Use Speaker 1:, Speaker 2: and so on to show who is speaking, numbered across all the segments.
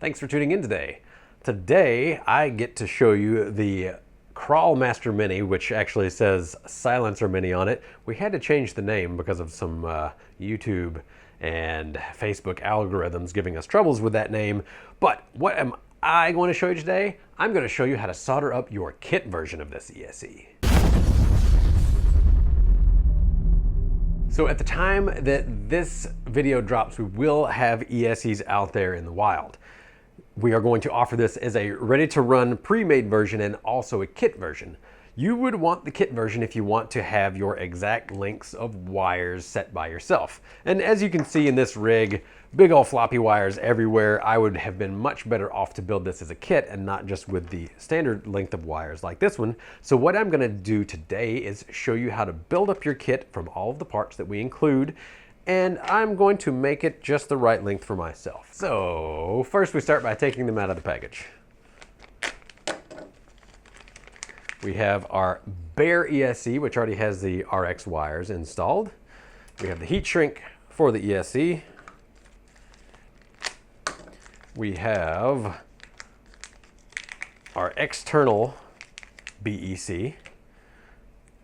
Speaker 1: Thanks for tuning in today. Today I get to show you the CrawlMaster Mini, which actually says Silencer Mini on it. We had to change the name because of some YouTube and Facebook algorithms giving us troubles with that name. But what am I going to show you today? I'm going to show you how to solder up your kit version of this ESC. So at the time that this video drops, we will have ESCs out there in the wild. We are going to offer this as a ready-to-run pre-made version and also a kit version. You would want the kit version if you want to have your exact lengths of wires set by yourself. And as you can see in this rig, big old floppy wires everywhere. I would have been much better off to build this as a kit and not just with the standard length of wires like this one. So what I'm gonna do today is show you how to build up your kit from all of the parts that we include, and I'm going to make it just the right length for myself. So first we start by taking them out of the package. We have our bare ESC, which already has the RX wires installed. We have the heat shrink for the ESC. We have our external BEC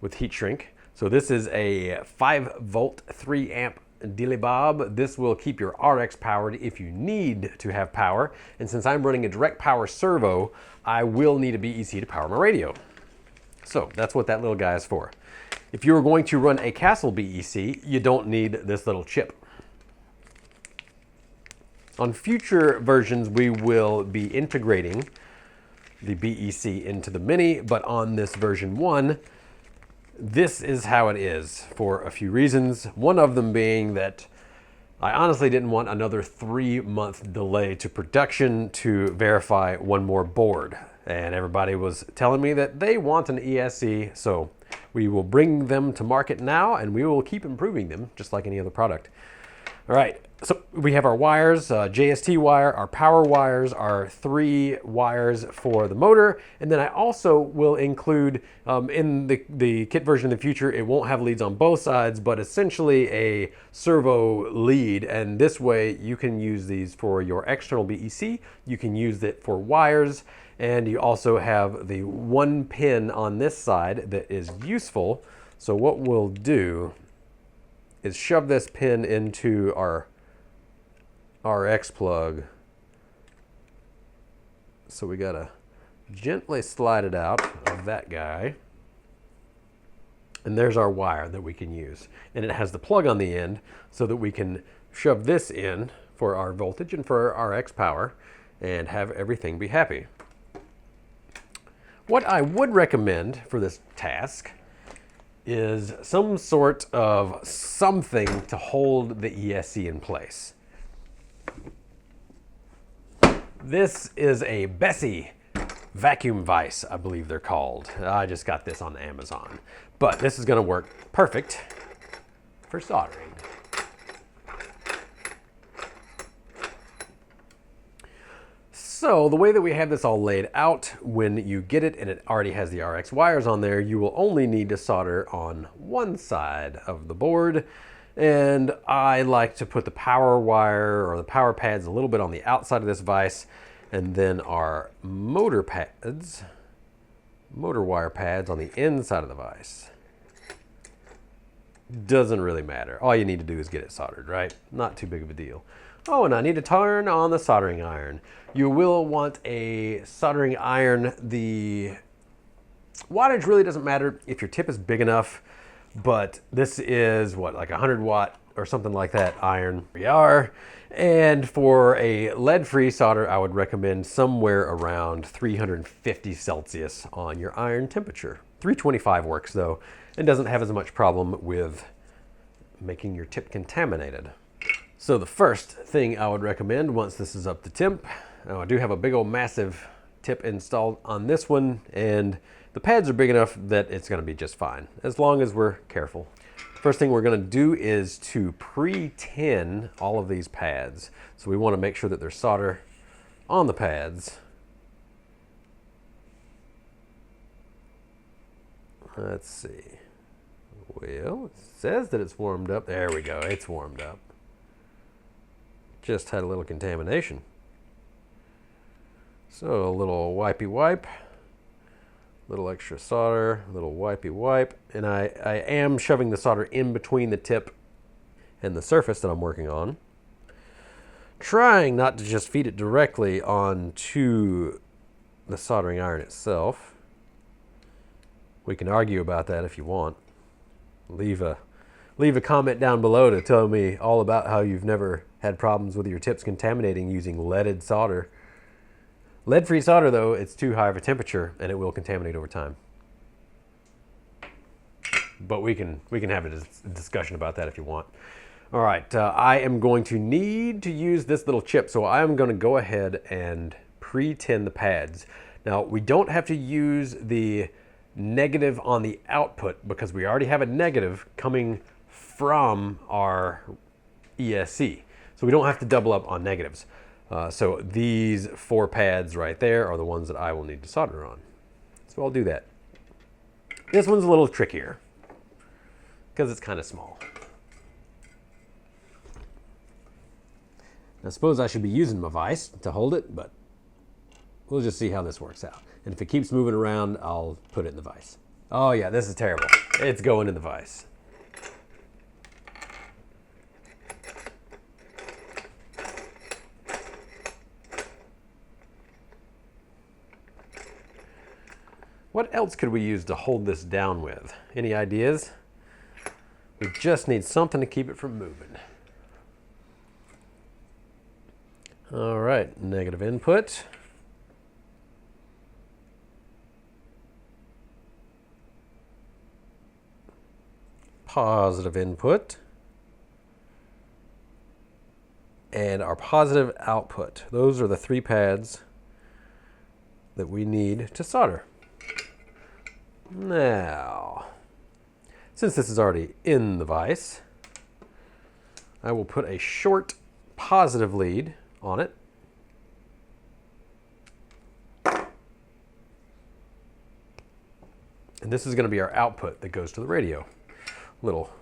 Speaker 1: with heat shrink. So this is a 5 volt, 3 amp dilly bob. This will keep your RX powered if you need to have power. And since I'm running a direct power servo, I will need a BEC to power my radio. So that's what that little guy is for. If you're going to run a Castle BEC, you don't need this little chip. On future versions, we will be integrating the BEC into the Mini, but on this version 1, this is how it is for a few reasons. One of them being that I honestly didn't want another 3-month delay to production to verify one more board. And everybody was telling me that they want an ESC, so we will bring them to market now and we will keep improving them just like any other product. All right, so we have our wires, JST wire, our power wires, our 3 wires for the motor, and then I also will include in the kit version in the future, it won't have leads on both sides, but essentially a servo lead, and this way you can use these for your external BEC, you can use it for wires, and you also have the 1 pin on this side that is useful. So what we'll do is shove this pin into our RX plug. So we gotta gently slide it out of that guy. And there's our wire that we can use. And it has the plug on the end so that we can shove this in for our voltage and for our RX power and have everything be happy. What I would recommend for this task is some sort of something to hold the ESC in place. This is a BEC vacuum vise, I believe they're called. I just got this on Amazon. But this is gonna work perfect for soldering. So the way that we have this all laid out, when you get it and it already has the RX wires on there, you will only need to solder on one side of the board. And I like to put the power wire or the power pads a little bit on the outside of this vise, and then our motor pads, motor wire pads on the inside of the vise. Doesn't really matter. All you need to do is get it soldered, right? Not too big of a deal. Oh, and I need to turn on the soldering iron. You will want a soldering iron. The wattage really doesn't matter if your tip is big enough, but this is what, like 100 watt or something like that iron we are. And for a lead-free solder, I would recommend somewhere around 350 Celsius on your iron temperature. 325 works though, and doesn't have as much problem with making your tip contaminated. So the first thing I would recommend once this is up to temp, I do have a big old massive tip installed on this one, and the pads are big enough that it's gonna be just fine, as long as we're careful. First thing we're gonna do is to pre-tin all of these pads. So we wanna make sure that there's solder on the pads. Let's see. Well, it says that it's warmed up. There we go, it's warmed up. Just had a little contamination. So a little wipey wipe, little extra solder, little wipey wipe, and I am shoving the solder in between the tip and the surface that I'm working on, trying not to just feed it directly onto the soldering iron itself. We can argue about that if you want. Leave a comment down below to tell me all about how you've never had problems with your tips contaminating using leaded solder. Lead-free solder, though, it's too high of a temperature and it will contaminate over time. But we can have a discussion about that if you want. All right, I am going to need to use this little chip, so I am going to go ahead and pre-tin the pads. Now, we don't have to use the negative on the output because we already have a negative coming from our ESC. So we don't have to double up on negatives. So these 4 pads right there are the ones that I will need to solder on. So I'll do that. This one's a little trickier because it's kind of small. I suppose I should be using my vise to hold it, but we'll just see how this works out. And if it keeps moving around, I'll put it in the vise. Oh yeah, this is terrible. It's going in the vise. What else could we use to hold this down with? Any ideas? We just need something to keep it from moving. All right, negative input. Positive input. And our positive output. Those are the 3 pads that we need to solder. Now, since this is already in the vise, I will put a short positive lead on it. And this is going to be our output that goes to the radio. Little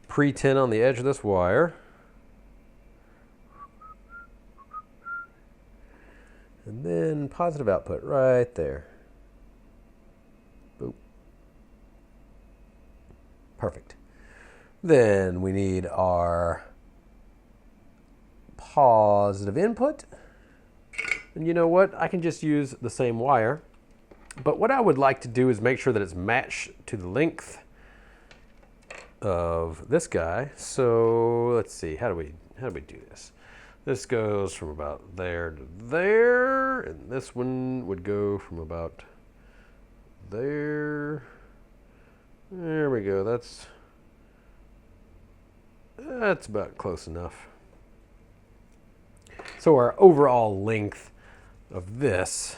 Speaker 1: pre-tin on the edge of this wire. And then positive output right there. Boop. Perfect. Then we need our positive input. And you know what? I can just use the same wire. But what I would like to do is make sure that it's matched to the length of this guy. So let's see, how do we do this? This goes from about there to there, and this one would go from about there. There we go. That's about close enough. So our overall length of this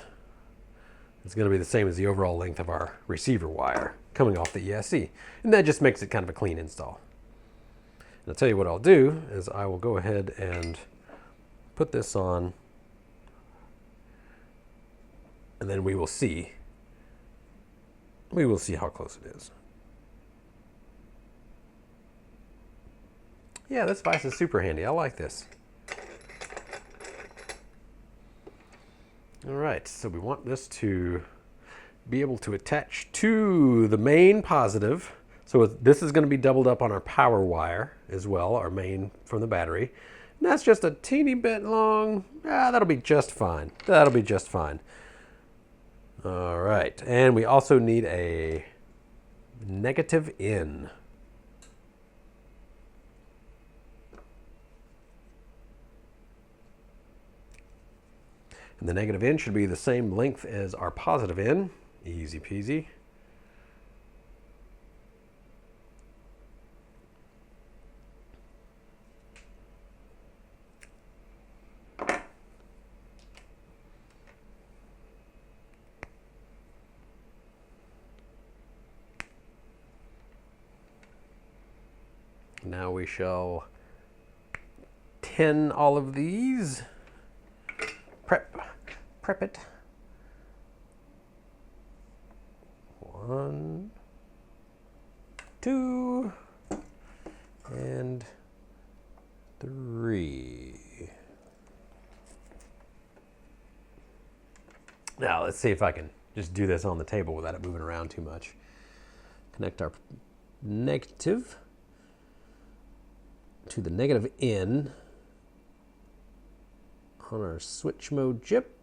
Speaker 1: is going to be the same as the overall length of our receiver wire coming off the ESC. And that just makes it kind of a clean install. And I'll tell you what I'll do is I will go ahead and put this on, and then we will see how close it is. Yeah, this vise is super handy. I like this. All right, so we want this to be able to attach to the main positive. So this is going to be doubled up on our power wire as well, our main from the battery. And that's just a teeny bit long. That'll be just fine. That'll be just fine. All right, and we also need a negative in. And the negative in should be the same length as our positive in. Easy peasy. Now we shall tin all of these. Prep it. 1, 2, and 3. Now let's see if I can just do this on the table without it moving around too much. Connect our negative to the negative in on our switch mode chip.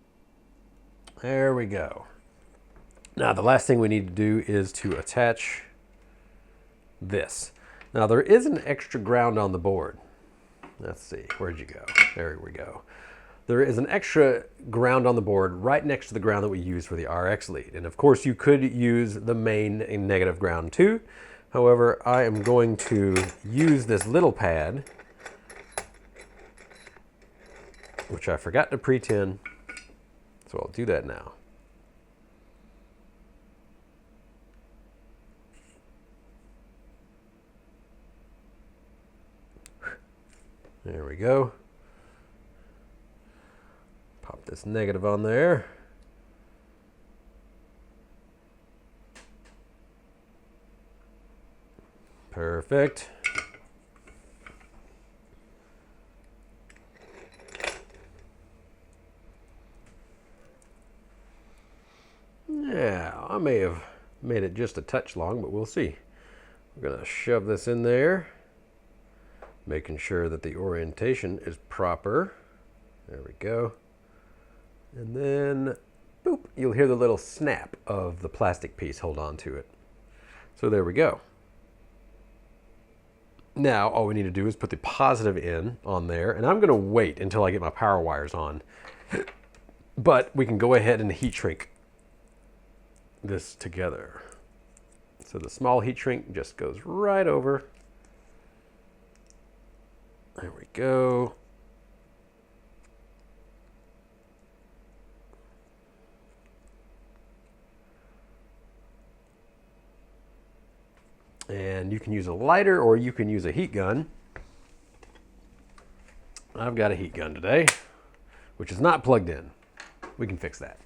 Speaker 1: There we go. Now the last thing we need to do is to attach this. Now there is an extra ground on the board. Let's see, where'd you go? There we go. There is an extra ground on the board right next to the ground that we use for the RX lead. And of course you could use the main negative ground too. However, I am going to use this little pad, which I forgot to pre-tin, so I'll do that now. There we go. Pop this negative on there. Perfect. Yeah, I may have made it just a touch long, but we'll see. We're going to shove this in there, making sure that the orientation is proper. There we go. And then, boop, you'll hear the little snap of the plastic piece hold on to it. So there we go. Now, all we need to do is put the positive in on there, and I'm going to wait until I get my power wires on. But we can go ahead and heat shrink this together. So the small heat shrink just goes right over. There we go. And you can use a lighter or you can use a heat gun. I've got a heat gun today, which is not plugged in. We can fix that.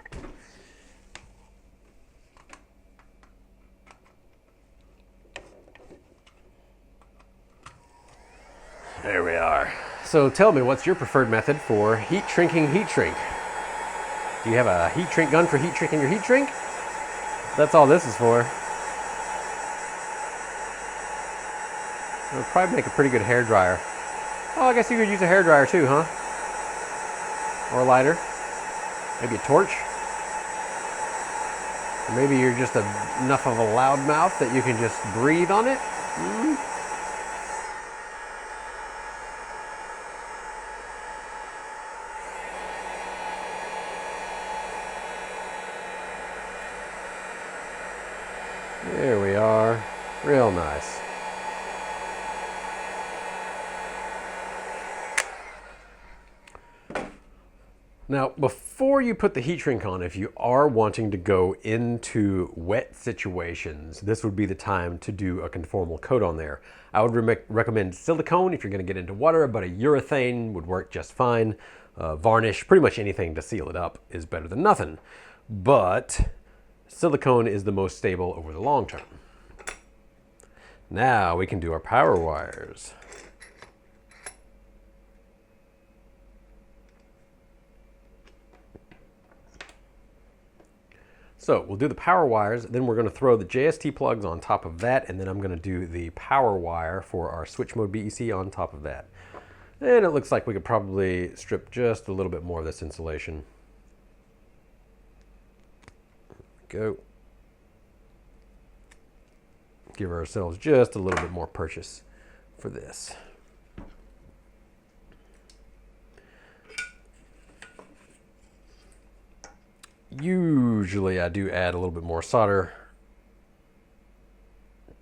Speaker 1: There we are. So tell me, what's your preferred method for heat shrinking heat shrink? Do you have a heat shrink gun for heat shrinking your heat shrink? That's all this is for. It would probably make a pretty good hair dryer. Oh, I guess you could use a hair dryer too, huh? Or a lighter. Maybe a torch. Or maybe you're just enough of a loudmouth that you can just breathe on it. There we are. Real nice. Now, before you put the heat shrink on, if you are wanting to go into wet situations, this would be the time to do a conformal coat on there. I would recommend silicone if you're going to get into water, but a urethane would work just fine. Varnish, pretty much anything to seal it up is better than nothing. But silicone is the most stable over the long term. Now we can do our power wires. So we'll do the power wires, then we're going to throw the JST plugs on top of that, and then I'm going to do the power wire for our switch mode BEC on top of that. And it looks like we could probably strip just a little bit more of this insulation. Go. Give ourselves just a little bit more purchase for this. Usually I do add a little bit more solder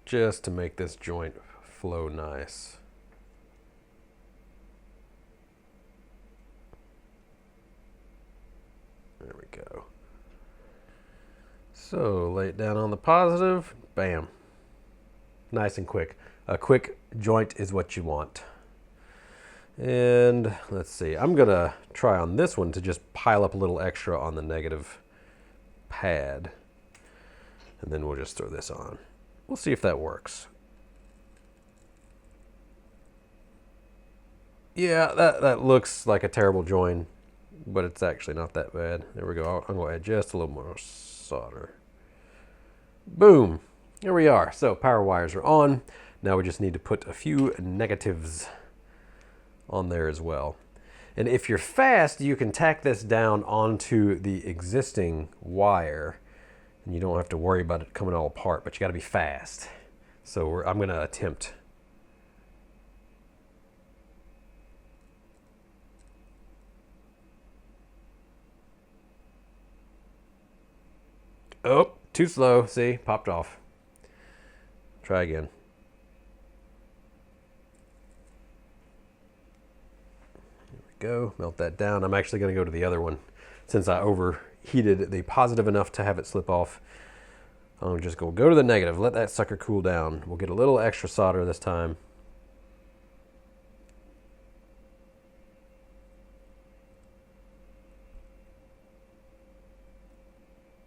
Speaker 1: just to make this joint flow nice. There we go. So lay it down on the positive, bam. Nice and quick. A quick joint is what you want. And let's see, I'm gonna try on this one to just pile up a little extra on the negative pad. And then we'll just throw this on. We'll see if that works. Yeah, that looks like a terrible join. but it's actually not that bad. There we go. I'm going to add just a little more solder. Boom. Here we are. So power wires are on. Now we just need to put a few negatives on there as well. And if you're fast, you can tack this down onto the existing wire, and you don't have to worry about it coming all apart, but you got to be fast. So I'm going to attempt. Oh, too slow. See, popped off. Try again. There we go. Melt that down. I'm actually going to go to the other one since I overheated the positive enough to have it slip off. I'm just going to go to the negative. Let that sucker cool down. We'll get a little extra solder this time.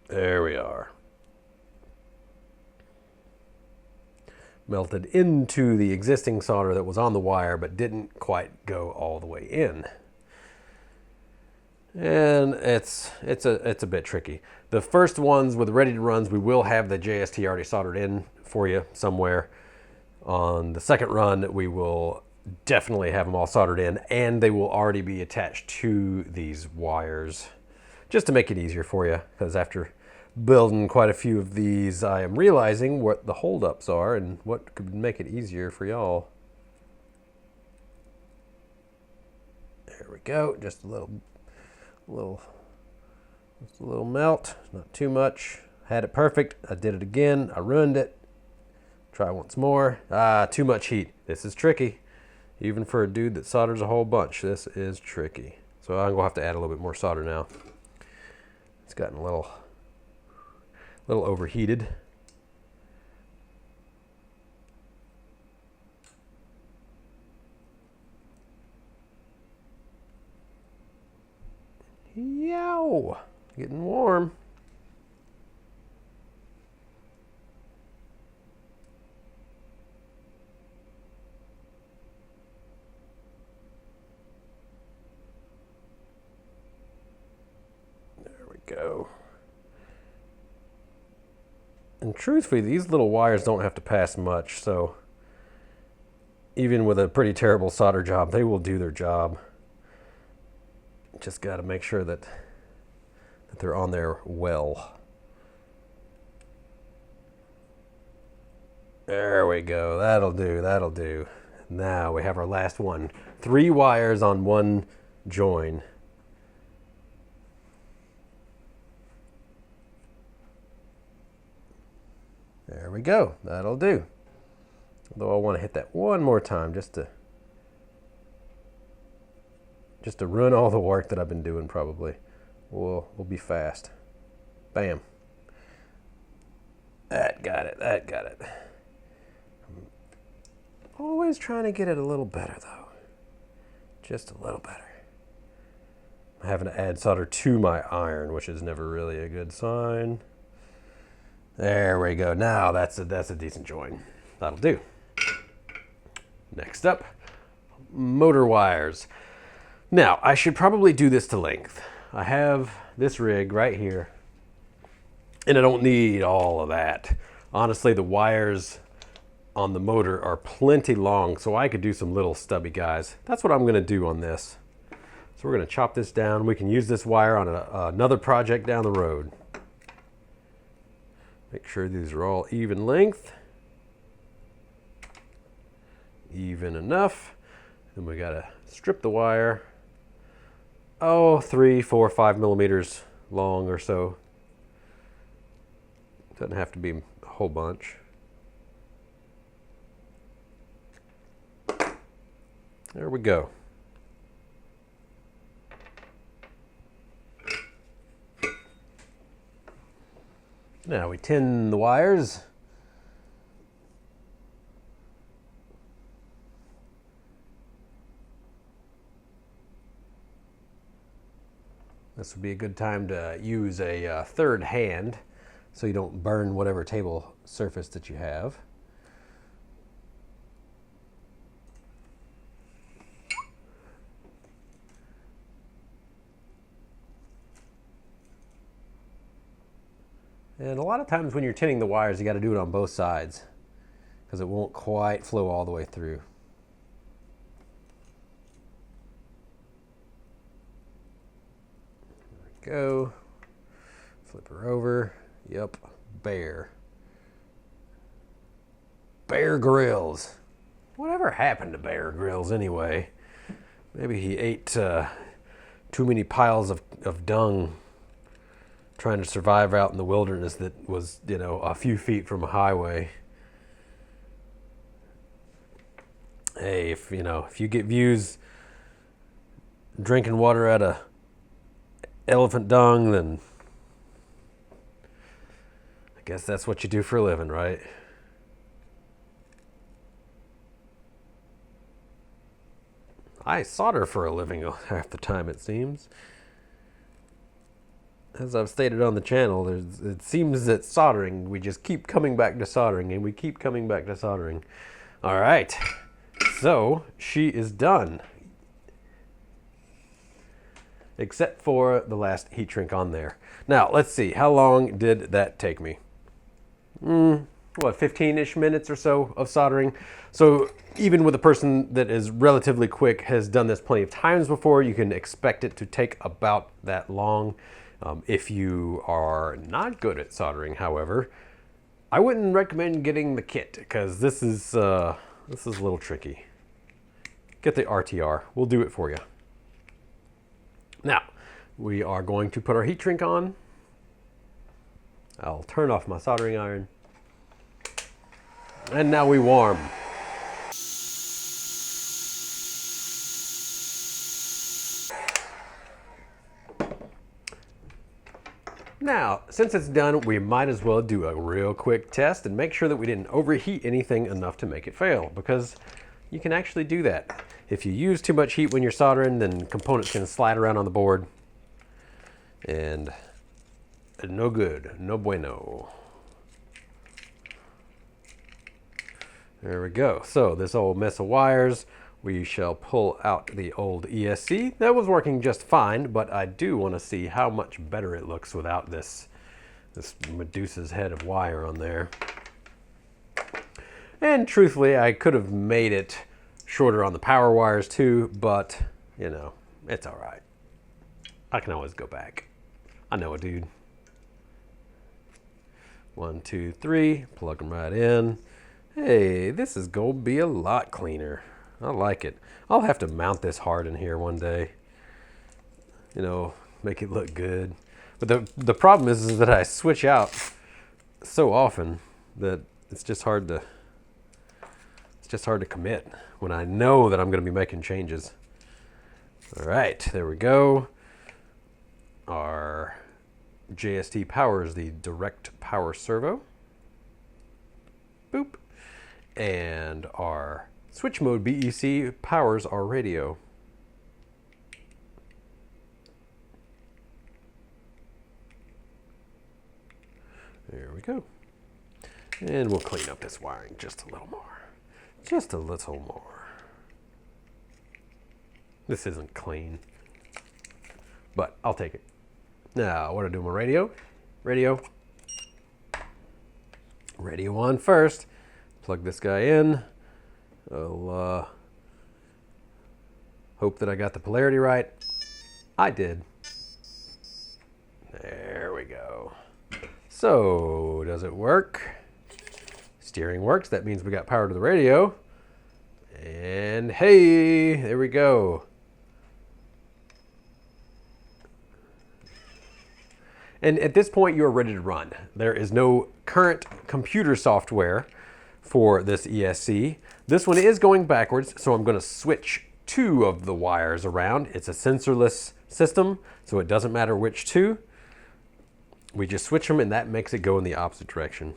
Speaker 1: There we are. Melted into the existing solder that was on the wire but didn't quite go all the way in. And it's a bit tricky. The first ones with ready to runs, we will have the JST already soldered in for you somewhere. On the second run, we will definitely have them all soldered in, and they will already be attached to these wires, just to make it easier for you, because after building quite a few of these, I am realizing what the holdups are and what could make it easier for y'all. There we go. Just a little melt, not too much. Had it perfect. I did it again. I ruined it. Try once more. Too much heat. This is tricky. Even for a dude that solders a whole bunch, this is tricky. So I'm gonna have to add a little bit more solder now. It's gotten a little overheated. Yow! Getting warm. There we go. And truthfully, these little wires don't have to pass much, so even with a pretty terrible solder job, they will do their job. Just got to make sure that they're on there well. There we go. That'll do. That'll do. Now we have our last one. 3 wires on one join. There we go. That'll do. Although I want to hit that one more time just to ruin all the work that I've been doing probably. We'll be fast. Bam. That got it. That got it. I'm always trying to get it a little better though. Just a little better. I'm having to add solder to my iron, which is never really a good sign. There we go. Now that's a decent join. That'll do. Next up, motor wires. Now, I should probably do this to length. I have this rig right here, and I don't need all of that. Honestly, the wires on the motor are plenty long, so I could do some little stubby guys. That's what I'm going to do on this. So we're going to chop this down. We can use this wire on another project down the road. Make sure these are all even length. Even enough. Then we got to strip the wire. Oh, 3, 4, 5 millimeters long or so. Doesn't have to be a whole bunch. There we go. Now we tin the wires. This would be a good time to use a third hand so you don't burn whatever table surface that you have. And a lot of times when you're tinning the wires, you got to do it on both sides because it won't quite flow all the way through. There we go. Flip her over. Yep, Bear. Bear Grylls. Whatever happened to Bear Grylls anyway? Maybe he ate too many piles of dung trying to survive out in the wilderness that was, you know, a few feet from a highway. Hey, if you get views drinking water out of elephant dung, then I guess that's what you do for a living, right? I solder for a living half the time, it seems. As I've stated on the channel, it seems that soldering, we just keep coming back to soldering, and we keep coming back to soldering. All right, so she is done. Except for the last heat shrink on there. Now, let's see, how long did that take me? What, 15-ish minutes or so of soldering? So even with a person that is relatively quick, has done this plenty of times before, you can expect it to take about that long. If you are not good at soldering, however, I wouldn't recommend getting the kit because this is a little tricky. Get the RTR, we'll do it for you. Now, we are going to put our heat shrink on. I'll turn off my soldering iron. And now we warm. Now, since it's done, we might as well do a real quick test and make sure that we didn't overheat anything enough to make it fail, because you can actually do that. If you use too much heat when you're soldering, then components can slide around on the board. And no good, no bueno. There we go. So this old mess of wires, we shall pull out the old ESC. That was working just fine, but I do want to see how much better it looks without this Medusa's head of wire on there. And truthfully, I could have made it shorter on the power wires too, but you know, it's all right. I can always go back. I know a dude. 1, 2, 3, plug them right in. Hey, this is going to be a lot cleaner. I like it. I'll have to mount this hard in here one day. You know, make it look good. But the problem is that I switch out so often that it's just hard to commit when I know that I'm going to be making changes. All right, there we go. Our JST powers the direct power servo. Boop. And our switch mode BEC powers our radio. There we go. And we'll clean up this wiring just a little more. Just a little more. This isn't clean, but I'll take it. Now, what do I do with my radio? Radio on first. Plug this guy in. I'll hope that I got the polarity right. I did. There we go. So, does it work? Steering works. That means we got power to the radio. And hey, there we go. And at this point, you're ready to run. There is no current computer software for this ESC. This one is going backwards, so I'm going to switch 2 of the wires around. It's a sensorless system, so it doesn't matter which 2. We just switch them, and that makes it go in the opposite direction.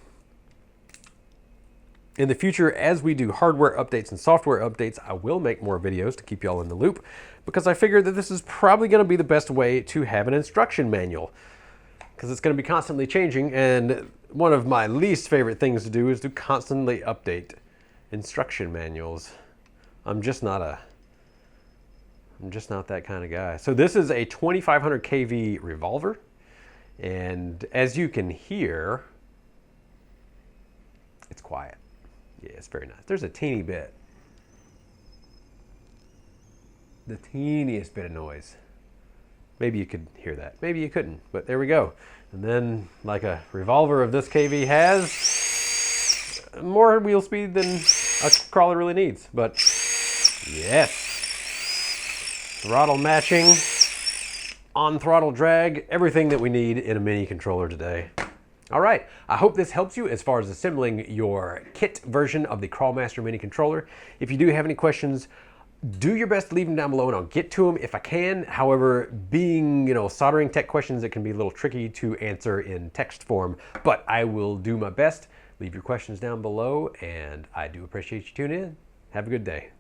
Speaker 1: In the future, as we do hardware updates and software updates, I will make more videos to keep y'all in the loop, because I figured that this is probably going to be the best way to have an instruction manual, because it's going to be constantly changing, and one of my least favorite things to do is to constantly update instruction manuals. I'm just not that kind of guy. So this is a 2500 kV revolver, And as you can hear, it's quiet. Yeah, it's very nice. There's a teeny bit. The teeniest bit of noise. Maybe you could hear that. Maybe you couldn't, but there we go. And then, like a revolver of this KV has, more wheel speed than a crawler really needs. But yes, throttle matching, on throttle drag, everything that we need in a mini controller today. All right, I hope this helps you as far as assembling your kit version of the CrawlMaster mini controller. If you do have any questions, do your best to leave them down below and I'll get to them if I can. However, being, soldering tech questions, it can be a little tricky to answer in text form, but I will do my best. Leave your questions down below and I do appreciate you tuning in. Have a good day.